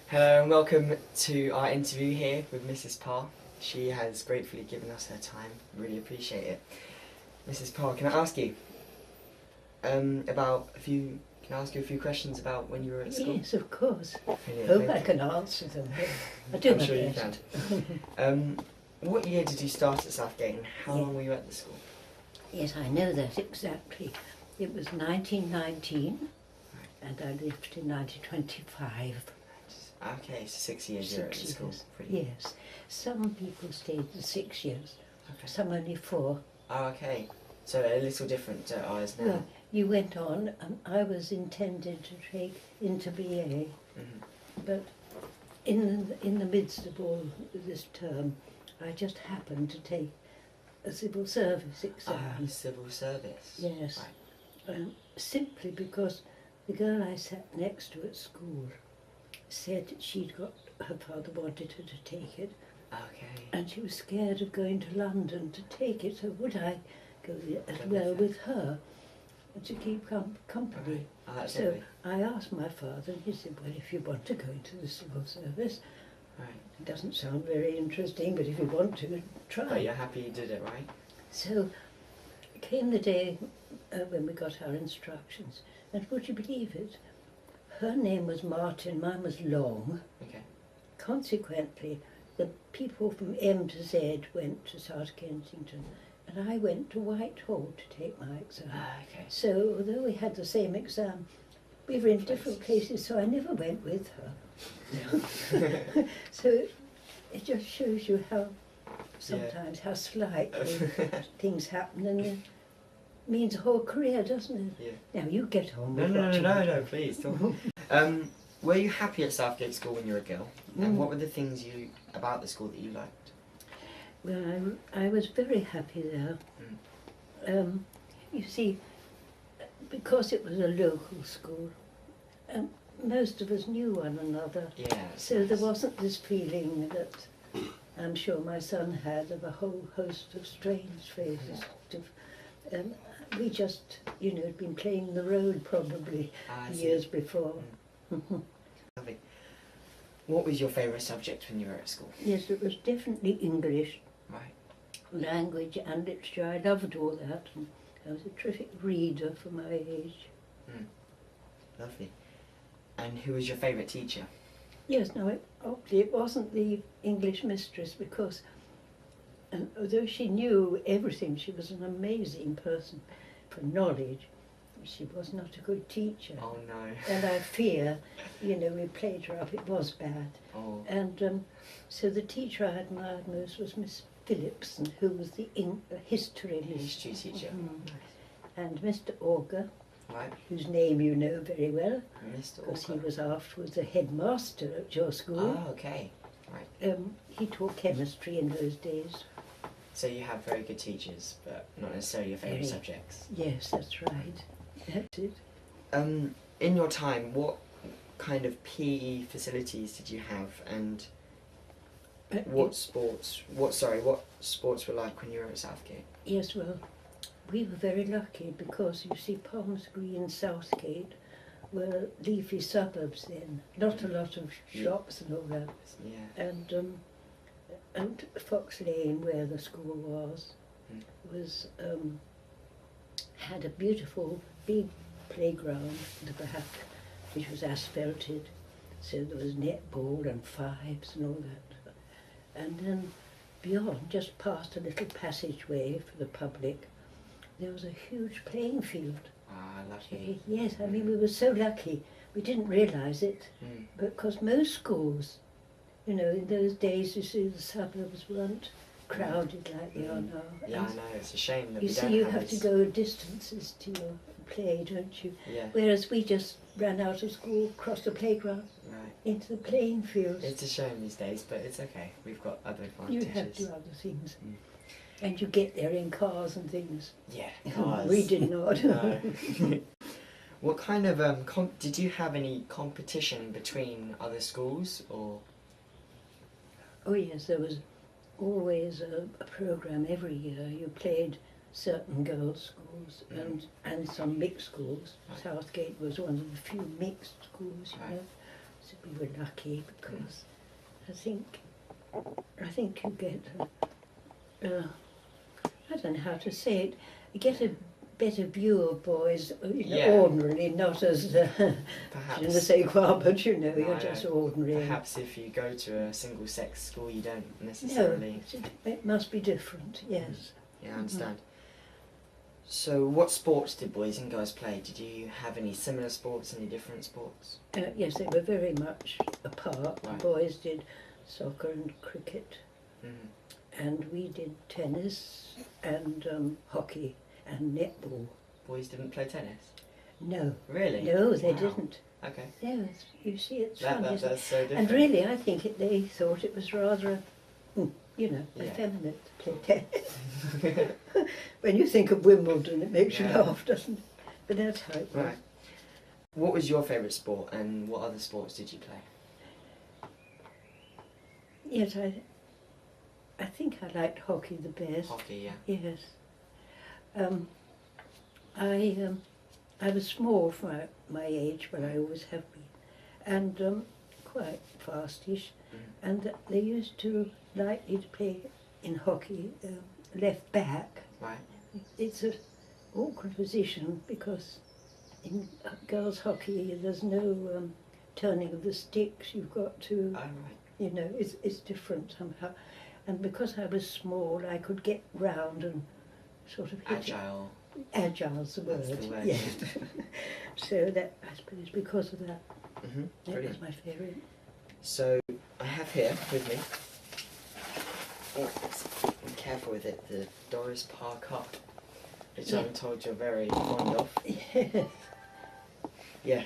Hello and welcome to our interview here with Mrs. Parr. She has gratefully given us her time. Really appreciate it. Mrs. Parr, can I ask you about a few? Can I ask you a few questions about when you were at school? Yes, of course. Brilliant, Hope thank I you. can answer them. I do I'm my sure you best. can. What year did you start at Southgate and how long were you at the school? Yes, I know that exactly. It was 1919 and I left in 1925. Okay, so 6 years you were at the 6 school. years. Brilliant. Yes. Some people stayed for 6 years, Okay. some only 4. Oh, okay. So a little different to ours now. Well, you went on and I was intended to take into BA, but in the midst of all this term, I just happened to take a civil service exam. Civil service. Yes. Right. Simply because the girl I sat next to at school said her father wanted her to take it, Okay. and she was scared of going to London to take it, so would I go as Go well with with her to keep company? Right. Oh, that's So lovely. I asked my father, and he said, well, if you want to go into the civil service, Right. it doesn't sound very interesting, but if you want to, try. But you're happy you did it, right? So came the day when we got our instructions, and would you believe it? Her name was Martin, mine was Long. Okay. Consequently, the people from M to Z went to South Kensington, and I went to Whitehall to take my exam. Okay. So although we had the same exam, we were in different places, so I never went with her. So it just shows you how sometimes how slightly things happen, and it means a whole career, doesn't it? Yeah. Now you get on No, with no, what no, you no, want. no, please don't. Were you happy at Southgate School when you were a girl? And what were the things about the school that you liked? Well, I was very happy there. You see, because it was a local school, most of us knew one another. Yeah. So there wasn't this feeling that I'm sure my son had of a whole host of strange faces. We just, had been playing the road probably years before. Lovely. What was your favourite subject when you were at school? Yes, it was definitely English. Right. Language and literature, I loved all that. And I was a terrific reader for my age. Lovely. And who was your favourite teacher? Yes, no, obviously it wasn't the English mistress, because although she knew everything, she was an amazing person for knowledge. She was not a good teacher. Oh no. And I fear, we played her up, it was bad. Oh. And so the teacher I admired most was Miss Phillipson, who was the history History teacher. And Mr. Auger, Right. whose name you know very well, Mr. because he Orker. was afterwards the headmaster at your school. Oh, okay. Right. He taught chemistry in those days. So you have very good teachers, but not necessarily your favourite Very. subjects. Yes, that's right. That's it. In your time, what kind of PE facilities did you have, and what sports were like when you were at Southgate? Yes, well, we were very lucky because, you see, Palms Green, Southgate were leafy suburbs then. Not a lot of shops and all that. Yeah. And Fox Lane, where the school was had a beautiful big playground at the back, which was asphalted. So there was netball and fives and all that. And then beyond, just past a little passageway for the public, there was a huge playing field. Ah, lucky. Yes, I mean, we were so lucky. We didn't realise it, because most schools, in those days, you see, the suburbs weren't crowded like they are now. Yeah, And I know, it's a shame that you we see, don't you have have to this. go distances to your play, don't you? Yeah, Whereas we just ran out of school, crossed the playground, right. into the playing fields. It's a shame these days, but it's okay. We've got other You advantages. have to do other things. And you get there in cars and things. Yeah, cars. We did not. No. What kind of did you have any competition between other schools, or? Oh yes, there was always a programme every year. You played certain girls' schools and some mixed schools. Right. Southgate was one of the few mixed schools, you Right. know. said we were lucky because I think you get, I don't know how to say it, you get a better view of boys, ordinarily, not as, Perhaps. je ne sais quoi, but you know, No, you're just ordinary. Perhaps if you go to a single-sex school, you don't necessarily... No, it must be different, yes. Yeah, I understand. So what sports did boys and girls play? Did you have any similar sports, any different sports? Yes, they were very much apart. Right. The boys did soccer and cricket, Mm. and we did tennis and hockey and netball. Boys didn't play tennis? No. Really? No, they Wow. didn't. Okay. Yes, you see, it's fun, isn't it? That's so different. And really, I think they thought it was rather, effeminate to play tennis. When you think of Wimbledon, it makes you laugh, doesn't it? But that's how it was. Right. What was your favourite sport, and what other sports did you play? Yes, I think I liked hockey the best. Hockey, yeah. Yes. I was small for my age, but I always have been, and quite fastish. And they used to like me to play in hockey left back. Right. It's an awkward position because in girls' hockey there's no turning of the sticks. You've got to, Oh, right. you know, it's different somehow. And because I was small, I could get round and sort of hit it. Agile. Agile's the word. That's the word. Yes. So that, I suppose, because of that, that Brilliant. was my favourite. So I have here with me, be careful with it, the Doris Parr cup, which I'm told you're very fond of. Yes. Yeah,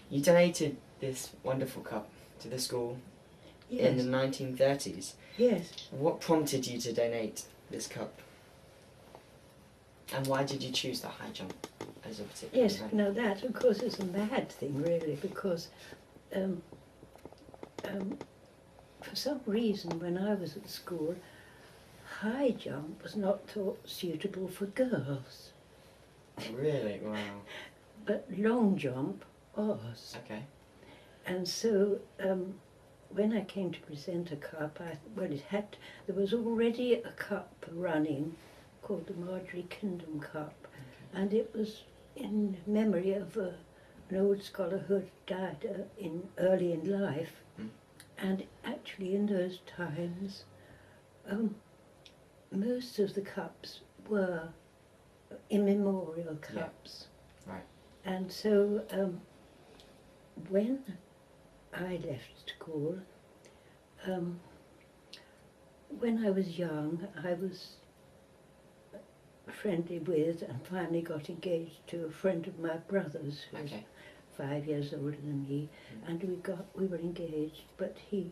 you donated this wonderful cup to the school in the 1930s. Yes. What prompted you to donate this cup? And why did you choose the high jump as a particular Yes, event? now that, of course, is a mad thing, really, because for some reason, when I was at school, high jump was not thought suitable for girls, Really? Wow. but long jump was. Okay. And so when I came to present a cup, there was already a cup running called the Marjorie Kingdom Cup, and it was in memory of an old scholar who had died early in life. And actually in those times, most of the cups were immemorial cups. Yeah. Right. And so when I left school, when I was young, I was friendly with and finally got engaged to a friend of my brother's who was 5 years older than me, and we were engaged, but he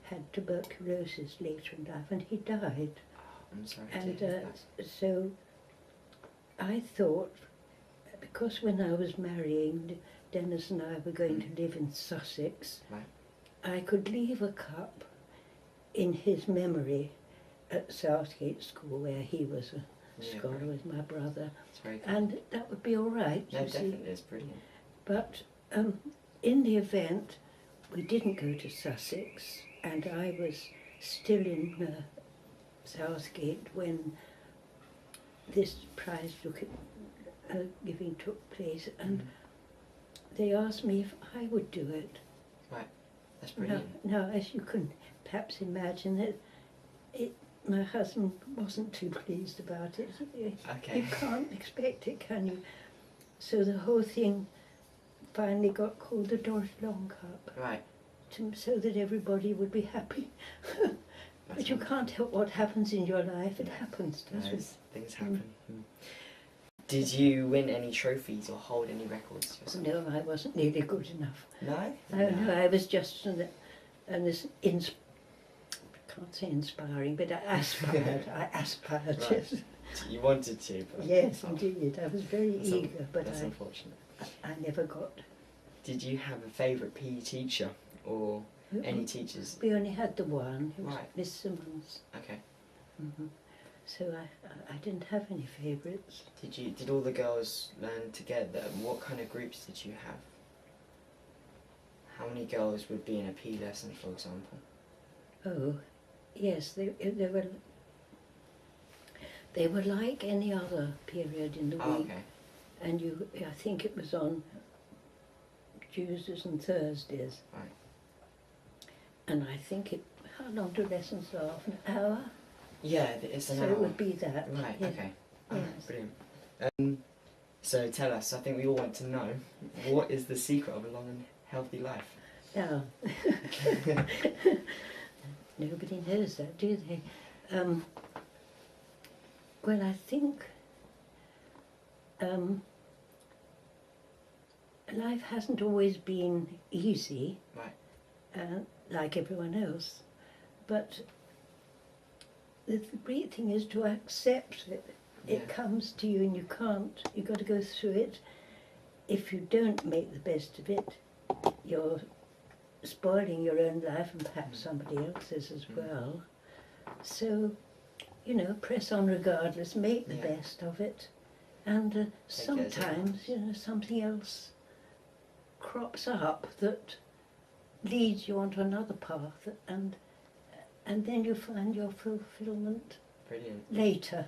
had tuberculosis later in life and he died. Oh, I'm sorry. And so I thought, because when I was marrying, Dennis and I were going to live in Sussex, I could leave a cup in his memory at Southgate School, where he was a scholar with my brother, and that would be all right. No, definitely, it's brilliant. But in the event, we didn't go to Sussex, and I was still in Southgate when this prize giving took place, and they asked me if I would do it. Right, that's brilliant. Now, as you can perhaps imagine, my husband wasn't too pleased about it. Okay. You can't expect it, can you? So the whole thing finally got called the Doris Long Cup. Right. So that everybody would be happy. But you can't help what happens in your life. It happens, doesn't it? Things happen. Did you win any trophies or hold any records yourself? No, I wasn't nearly good enough. No? No, I was just can't say inspiring, but I aspired. Right. Yes. You wanted to, but... Yes, indeed. I was very eager, but that's unfortunate. I never got. Did you have a favourite PE teacher or any teachers? We only had the one. It was Right. Miss Simmons. Okay. So I didn't have any favourites. Did all the girls learn together? What kind of groups did you How many girls would be in a PE lesson, for example? Oh, yes, they were like any other period in the Oh, week. okay. And I think it was on Tuesdays and Thursdays. Right. And I think how long do lessons last? An hour? Yeah, it's an So hour. it would be that. Right, yeah. okay. Yes. Brilliant. So tell us, I think we all want to know, what is the secret of a long and healthy life? Now, nobody knows that, do they? Well, I think life hasn't always been easy, Right. like everyone else, but the great thing is to accept it. Yeah. It comes to you and you've got to go through it. If you don't make the best of it, you're spoiling your own life and perhaps somebody else's as well. So, press on regardless, make the Yeah. best of it. And sometimes, something else crops up that leads you onto another path, and then you find your fulfillment Brilliant. later.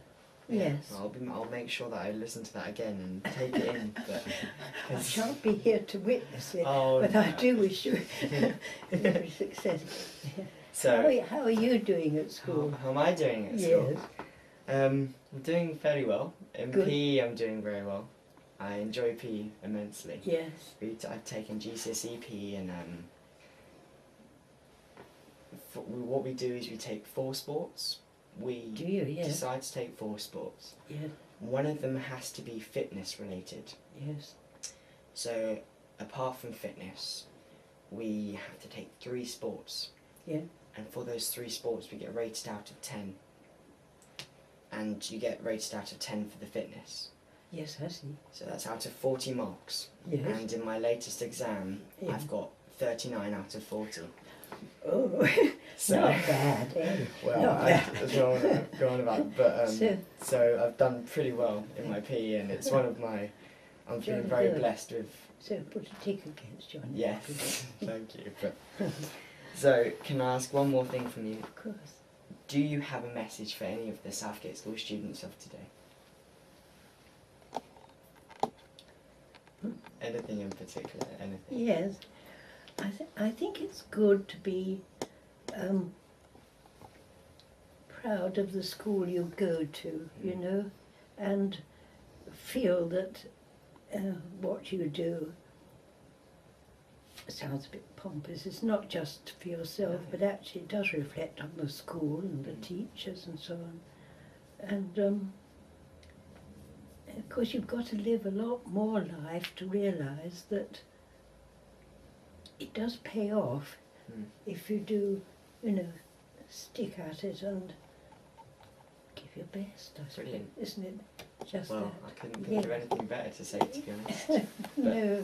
Yeah. Yes. Well, I'll make sure that I listen to that again and take it in. But I shan't be here to witness it, Oh, but no. I do wish you every success. So, How are you doing at school? how am I doing at school? Yes. I'm doing fairly well. In Good. PE, I'm doing very well. I enjoy PE immensely. Yes. I've taken GCSE PE, and what we do is we take 4 sports. We Do you? Yes. decide to take 4 sports. Yes. One of them has to be fitness related. Yes. So apart from fitness, we have to take 3 sports. Yeah. And for those 3 sports, we get rated out of 10. And you get rated out of 10 for the fitness. Yes, I see. So that's out of 40 marks. Yes. And in my latest exam, Yeah. I've got 39 out of 40. Oh, So, not bad, eh? well, Not I bad. go on about, but So- I've done pretty well in my PE, and it's one of my. I'm feeling Jolly very good. blessed with. So put a tick against Johnny. Yes, thank you. But, so, can I ask one more thing from you? Of course. Do you have a message for any of the Southgate School students of today? Anything in particular? Anything? Yes. I think it's good to be proud of the school you go to, and feel that what you do sounds a bit pompous. It's not just for yourself, but actually it does reflect on the school and the teachers and so on. And of course you've got to live a lot more life to realise that it does pay off if you do, stick at it and give your best, I suppose. Brilliant. Isn't it just Well, that? I couldn't think of anything better to say, to be honest. No.